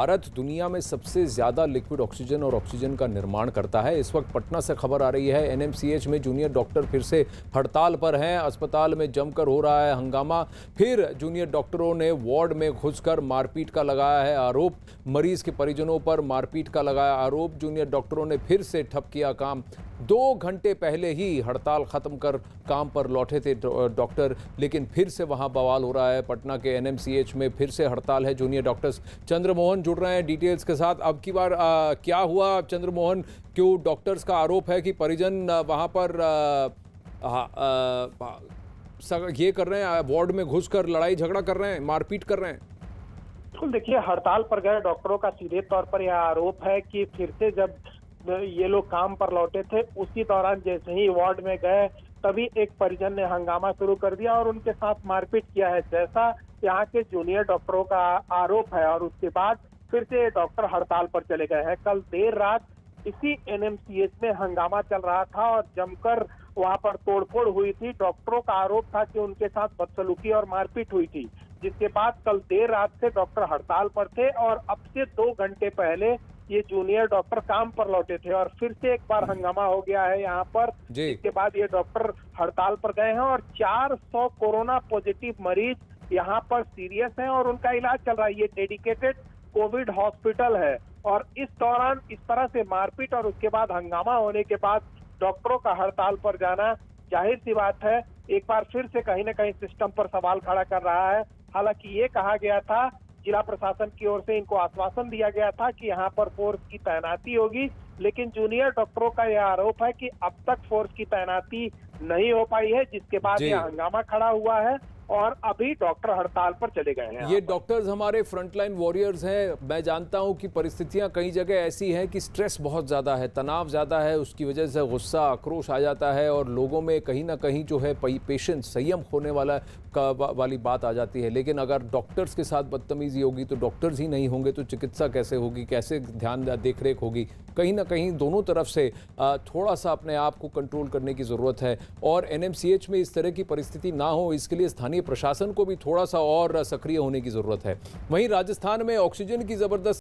भारत दुनिया में सबसे ज़्यादा लिक्विड ऑक्सीजन और ऑक्सीजन का निर्माण करता है। इस वक्त पटना से खबर आ रही है, एनएमसीएच में जूनियर डॉक्टर फिर से हड़ताल पर हैं। अस्पताल में जमकर हो रहा है हंगामा। फिर जूनियर डॉक्टरों ने वार्ड में घुसकर मारपीट का लगाया है आरोप। मरीज के परिजनों पर मारपीट का लगाया आरोप। जूनियर डॉक्टरों ने फिर से ठप किया काम। 2 घंटे पहले ही हड़ताल खत्म कर काम पर लौटे थे डॉक्टर, लेकिन फिर से वहां बवाल हो रहा है। पटना के एनएमसीएच में फिर से हड़ताल है। जूनियर डॉक्टर्स चंद्रमोहन जुड़ रहे हैं डिटेल्स के साथ। अब की बार क्या हुआ चंद्रमोहन? क्यों डॉक्टर्स का आरोप है कि परिजन वहां पर ये कर रहे हैं, वार्ड में घुसकर लड़ाई झगड़ा कर रहे हैं, मारपीट कर रहे हैं? बिल्कुल, देखिए, हड़ताल पर गए डॉक्टरों का सीधे तौर पर यह आरोप है कि फिर से जब ये लोग काम पर लौटे थे, उसी दौरान जैसे ही वार्ड में गए तभी एक परिजन ने हंगामा शुरू कर दिया और उनके साथ मारपीट किया है, जैसा यहाँ के जूनियर डॉक्टरों का आरोप है। और उसके बाद फिर से डॉक्टर हड़ताल पर चले गए हैं। कल देर रात इसी एनएमसीएच में हंगामा चल रहा था और जमकर वहां पर तोड़फोड़ हुई थी। डॉक्टरों का आरोप था कि उनके साथ बदसलूकी और मारपीट हुई थी, जिसके बाद कल देर रात से डॉक्टर हड़ताल पर थे और अब से 2 घंटे पहले ये जूनियर डॉक्टर काम पर लौटे थे और फिर से एक बार हंगामा हो गया है यहाँ पर। इसके बाद ये डॉक्टर हड़ताल पर गए हैं और 400 कोरोना पॉजिटिव मरीज यहाँ पर सीरियस हैं और उनका इलाज चल रहा है। ये डेडिकेटेड कोविड हॉस्पिटल है और इस दौरान इस तरह से मारपीट और उसके बाद हंगामा होने के बाद डॉक्टरों का हड़ताल पर जाना जाहिर सी बात है एक बार फिर से कहीं ना कहीं सिस्टम पर सवाल खड़ा कर रहा है। हालांकि ये कहा गया था, जिला प्रशासन की ओर से इनको आश्वासन दिया गया था कि यहाँ पर फोर्स की तैनाती होगी, लेकिन जूनियर डॉक्टरों का यह आरोप है कि अब तक फोर्स की तैनाती नहीं हो पाई है, जिसके बाद यह हंगामा खड़ा हुआ है और अभी डॉक्टर हड़ताल पर चले गए हैं। ये डॉक्टर्स हमारे फ्रंटलाइन वॉरियर्स हैं। मैं जानता हूं कि परिस्थितियां कई जगह ऐसी हैं कि स्ट्रेस बहुत ज़्यादा है, तनाव ज़्यादा है, उसकी वजह से गुस्सा आक्रोश आ जाता है और लोगों में कहीं ना कहीं जो है पेशेंस, संयम खोने वाली बात आ जाती है। लेकिन अगर डॉक्टर्स के साथ बदतमीजी होगी तो डॉक्टर्स ही नहीं होंगे तो चिकित्सा कैसे होगी, कैसे ध्यान देखरेख होगी? कहीं ना कहीं दोनों तरफ से थोड़ा सा अपने आप को कंट्रोल करने की ज़रूरत है और एनएमसीएच में इस तरह की परिस्थिति ना हो, इसके लिए स्थानीय प्रशासन को भी थोड़ा सा और सक्रिय होने की जरूरत है। वहीं राजस्थान में ऑक्सीजन की जबरदस्त